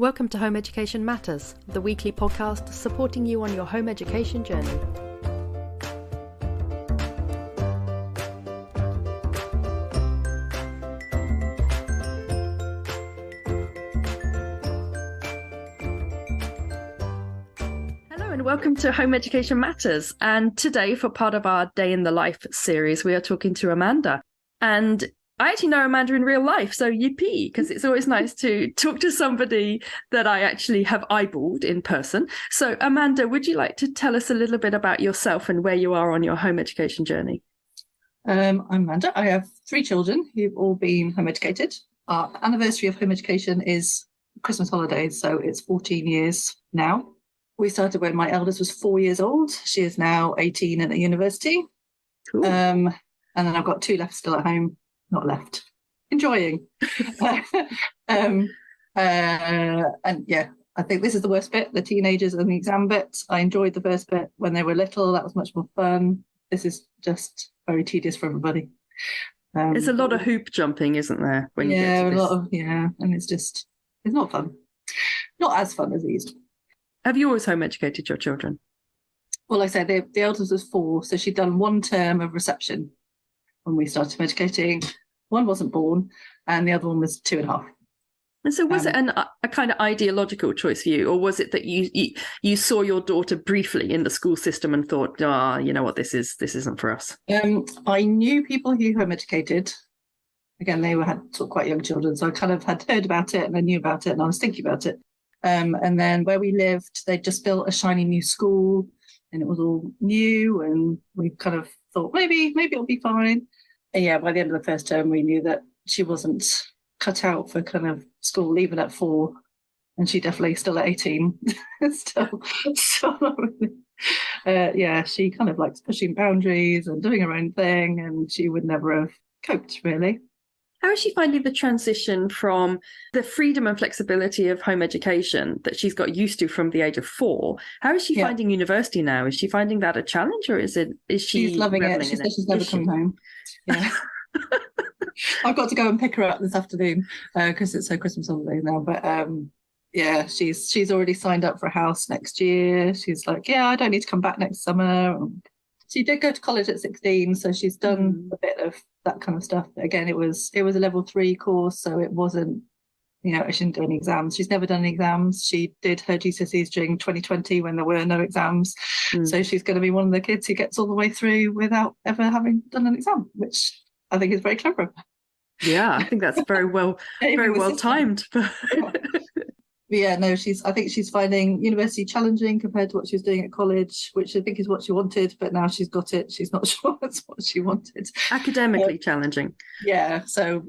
Welcome to Home Education Matters, the weekly podcast supporting you on your home education journey. Hello and welcome to Home Education Matters. And today, for part of our Day in the Life series, we are talking to Amanda. And I actually know Amanda in real life, so yippee, because it's always nice to talk to somebody that I actually have eyeballed in person. So Amanda, would you like to tell us a little bit about yourself and where you are on your home education journey? I'm Amanda. I have 3 children who've all been home educated. Our anniversary of home education is Christmas holidays, so it's 14 years now. We started when my eldest was 4 years old. She is now 18 and at university. Cool. And then I've got 2 left still at home. Not left, enjoying. And yeah, I think this is the worst bit, the teenagers and the exam bit. I enjoyed the first bit when they were little. That was much more fun. This is just very tedious for everybody. There's a lot of hoop jumping, isn't there? When you get to a this? lot of, and it's not fun. Not as fun as it used to. Have you always home educated your children? Well, like I said, the eldest was 4, so she'd done 1 term of reception when we started home educating. One wasn't born, and the other one was 2.5. And so was it a kind of ideological choice for you, or was it that you saw your daughter briefly in the school system and thought, you know what, this isn't for us? I knew people who home educated. Again, they had sort of quite young children, so I kind of had heard about it and I knew about it and I was thinking about it. And then where we lived, they just built a shiny new school and it was all new, and we kind of thought maybe it'll be fine. And yeah, by the end of the first term, we knew that she wasn't cut out for kind of school, even at 4, and she definitely still at 18. still not really. She kind of likes pushing boundaries and doing her own thing, and she would never have coped really. How is she finding the transition from the freedom and flexibility of home education that she's got used to from the age of 4? How is she finding university now? Is she finding that a challenge, or is she She's loving it? She says she's never coming home. Yeah. I've got to go and pick her up this afternoon because it's her Christmas holiday now. But she's already signed up for a house next year. She's like, I don't need to come back next summer. She did go to college at 16, so she's done a bit of that kind of stuff. But again, it was a level 3 course, so it wasn't, she didn't do any exams. She's never done any exams. She did her GCSEs during 2020 when there were no exams. So she's going to be one of the kids who gets all the way through without ever having done an exam, which I think is very clever. Yeah, I think that's very well timed. I think she's finding university challenging compared to what she was doing at college, which I think is what she wanted, but now she's got it. She's not sure that's what she wanted. Academically challenging. Yeah, so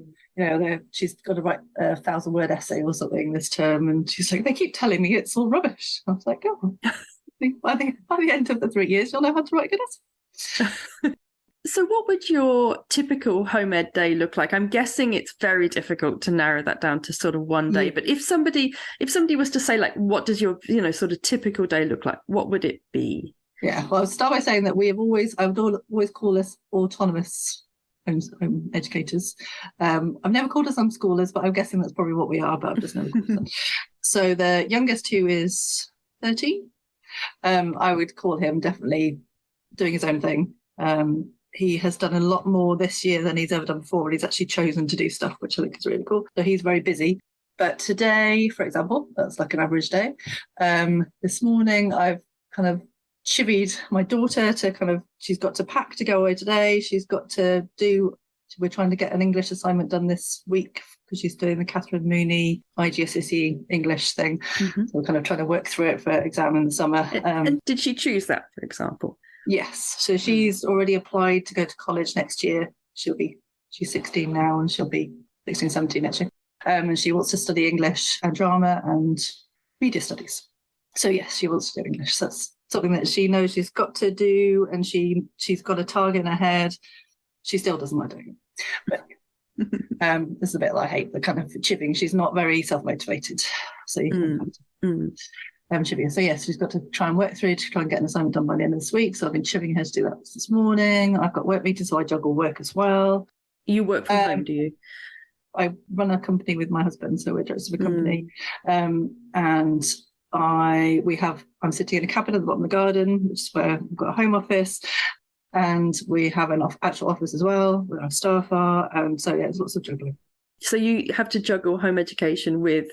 she's got to write a 1,000-word essay or something this term, and she's like, they keep telling me it's all rubbish. I was like, I think by the end of the 3 years, you'll know how to write a good essay. So what would your typical home ed day look like? I'm guessing it's very difficult to narrow that down to sort of one day. But if somebody was to say, like, what does your sort of typical day look like? What would it be? Yeah, well, I'll start by saying that I would always call us autonomous home educators. I've never called us unschoolers, but I'm guessing that's probably what we are, but I've just never called them. So the youngest, who is 13, I would call him definitely doing his own thing. He has done a lot more this year than he's ever done before, and he's actually chosen to do stuff, which I think is really cool. So he's very busy. But today, for example, that's like an average day. This morning, I've kind of chivied my daughter to she's got to pack to go away today. We're trying to get an English assignment done this week because she's doing the Catherine Mooney IGCSE English thing. So we're kind of trying to work through it for exam in the summer. And did she choose that, for example? Yes, so she's already applied to go to college next year. She's 16 now, and she'll be 16, 17 actually. And she wants to study English and drama and media studies. So yes, she wants to do English. So that's something that she knows she's got to do, and she's got a target in her head. She still doesn't like doing it. But this is a bit like I hate the kind of chivvying. She's not very self-motivated. So you can chivvying. So yes, she's got to try and work through to try and get an assignment done by the end of this week. So I've been chivvying her to do that this morning. I've got work meetings, so I juggle work as well. You work from home, do you? I run a company with my husband, so we're directors of a company, and I'm sitting in a cabin at the bottom of the garden, which is where we've got a home office, and we have an actual office as well, where our staff are, and so yeah, there's lots of juggling. So you have to juggle home education with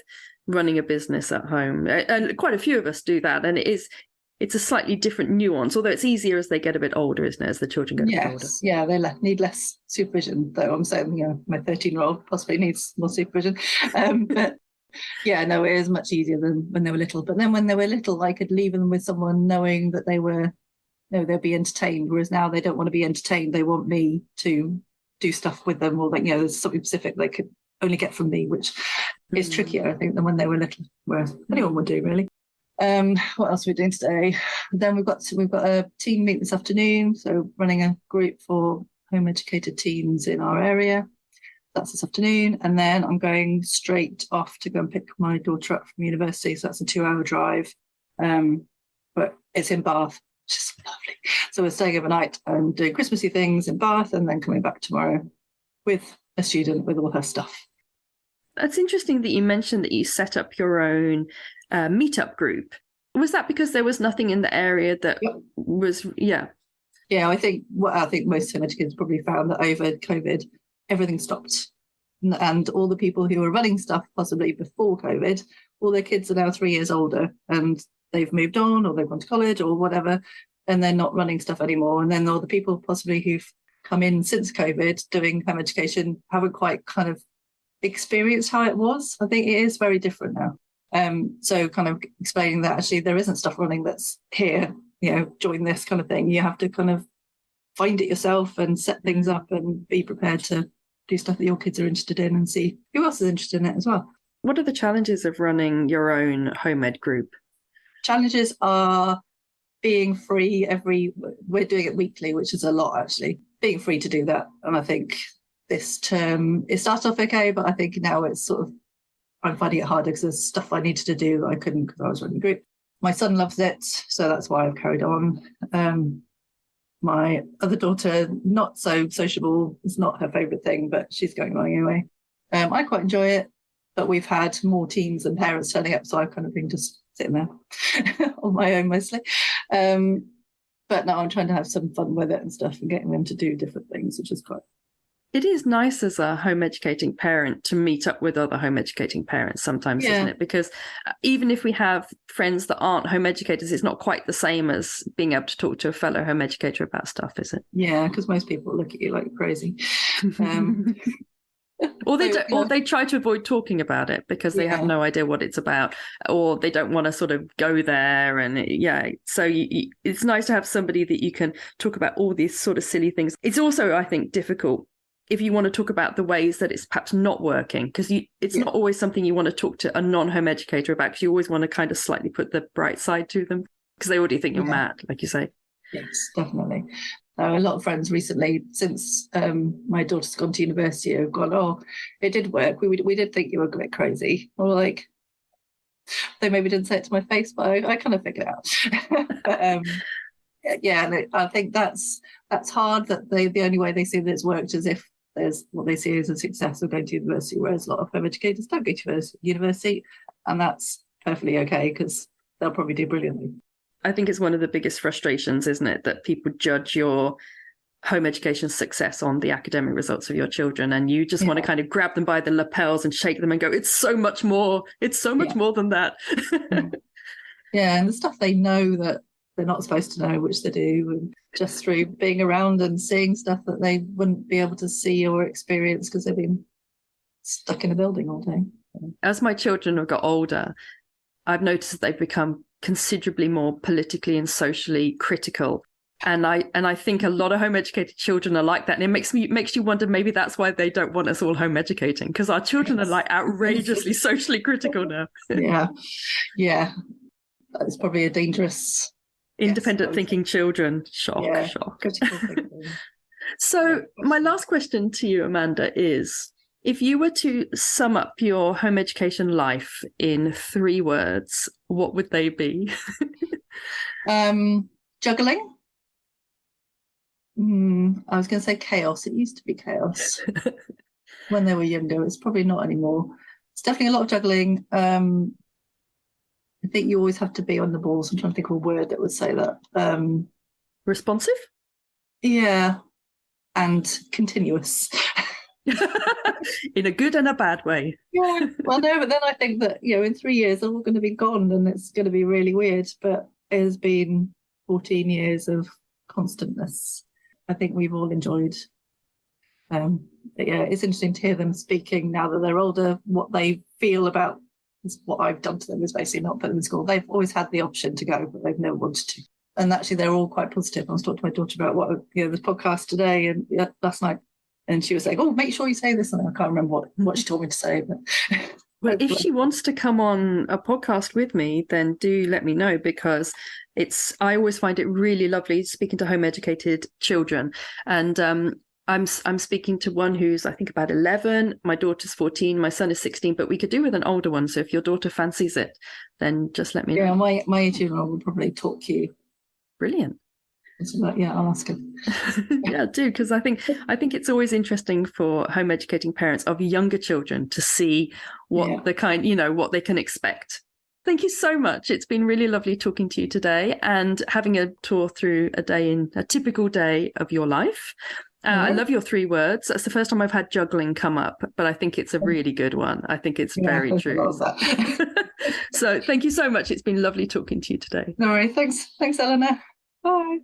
running a business at home, and quite a few of us do that, and it's a slightly different nuance, although it's easier as they get a bit older, isn't it, as the children get a bit older? Yeah, they need less supervision, though I'm saying, my 13-year-old possibly needs more supervision. But yeah, no, it is much easier than when they were little. But then when they were little, I could leave them with someone knowing that they'll be entertained, whereas now they don't want to be entertained. They want me to do stuff with them, or there's something specific they could only get from me, which is trickier, I think, than when they were little, whereas anyone would do, really. What else are we doing today? Then we've got a team meet this afternoon, so running a group for home educated teens in our area. That's this afternoon, and then I'm going straight off to go and pick my daughter up from university, so that's a 2-hour drive, but it's in Bath, which is lovely. So we're staying overnight and doing Christmassy things in Bath, and then coming back tomorrow with a student with all her stuff. It's interesting that you mentioned that you set up your own meetup group. Was that because there was nothing in the area that was, yeah, I think most home educators probably found that over COVID, everything stopped. And all the people who were running stuff possibly before COVID, all their kids are now 3 years older and they've moved on, or they've gone to college or whatever, and they're not running stuff anymore. And then all the people possibly who've come in since COVID doing home education haven't quite kind of experienced how it was. I think it is very different now. So kind of explaining that actually there isn't stuff running that's here, join this kind of thing. You have to kind of find it yourself and set things up and be prepared to do stuff that your kids are interested in and see who else is interested in it as well. What are the challenges of running your own home ed group? Challenges are being free we're doing it weekly, which is a lot actually, being free to do that. And I think this term, it started off okay, but I think now it's sort of, I'm finding it harder because there's stuff I needed to do that I couldn't because I was running a group. My son loves it, so that's why I've carried on. My other daughter, not so sociable, it's not her favourite thing, but she's going along anyway. I quite enjoy it, but we've had more teams and parents turning up, so I've kind of been just sitting there on my own mostly. But now I'm trying to have some fun with it and stuff and getting them to do different things, which is quite. It is nice as a home educating parent to meet up with other home educating parents sometimes, isn't it? Because even if we have friends that aren't home educators, it's not quite the same as being able to talk to a fellow home educator about stuff, is it? Yeah, because most people look at you like crazy. Or they try to avoid talking about it because they have no idea what it's about, or they don't want to sort of go there. And so it's nice to have somebody that you can talk about all these sort of silly things. It's also, I think, difficult if you want to talk about the ways that it's perhaps not working, because it's not always something you want to talk to a non-home educator about, because you always want to kind of slightly put the bright side to them because they already think you're mad, like you say. Yes, definitely. A lot of friends recently, since my daughter's gone to university, have gone, oh, it did work. We did think you were a bit crazy. Or like, they maybe didn't say it to my face, but I kind of figured it out. But, I think that's hard, that the only way they see that it's worked is if there's what they see as a success of going to university, whereas a lot of home educators don't go to university, and that's perfectly okay because they'll probably do brilliantly. I think it's one of the biggest frustrations, isn't it, that people judge your home education success on the academic results of your children, and you just want to kind of grab them by the lapels and shake them and go, it's so much more more than that. And the stuff they know that they're not supposed to know, which they do, and just through being around and seeing stuff that they wouldn't be able to see or experience because they've been stuck in a building all day. As my children have got older, I've noticed that they've become considerably more politically and socially critical. And I think a lot of home educated children are like that. And it makes you wonder, maybe that's why they don't want us all home educating, because our children are like outrageously socially critical now. Yeah. It's probably a dangerous... Independent thinking children. Shock. So my last question to you, Amanda, is if you were to sum up your home education life in 3 words, what would they be? Juggling. I was going to say chaos. It used to be chaos. when they were younger. It's probably not anymore. It's definitely a lot of juggling. I think you always have to be on the ball. So I'm trying to think of a word that would say that. Responsive? Yeah, and continuous. In a good and a bad way. Yeah, well, no, but then I think that, in 3 years, they're all going to be gone and it's going to be really weird. But it has been 14 years of constantness. I think we've all enjoyed. But yeah, it's interesting to hear them speaking now that they're older, what they feel about what I've done to them is basically not put them in school. They've always had the option to go, but they've never wanted to. And actually, they're all quite positive. I was talking to my daughter about this podcast today and last night, and she was saying, "Oh, make sure you say this." And I can't remember what she told me to say. But well, if she wants to come on a podcast with me, then do let me know, because I always find it really lovely speaking to home educated children. And I'm speaking to one who's, I think, about 11. My daughter's 14. My son is 16. But we could do with an older one. So if your daughter fancies it, then just let me know. Yeah, my 18-year-old will probably talk to you. Brilliant. Yeah, I'll ask her. Yeah, do, because I think it's always interesting for home educating parents of younger children to see what what they can expect. Thank you so much. It's been really lovely talking to you today and having a tour through a typical day of your life. I love your 3 words. That's the first time I've had juggling come up, but I think it's a really good one. I think it's very true. So thank you so much. It's been lovely talking to you today. No worries. Thanks, Eleanor. Bye.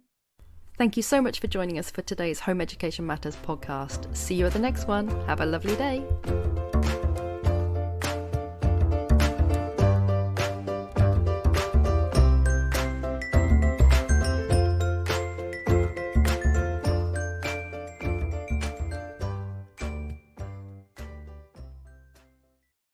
Thank you so much for joining us for today's Home Education Matters podcast. See you at the next one. Have a lovely day.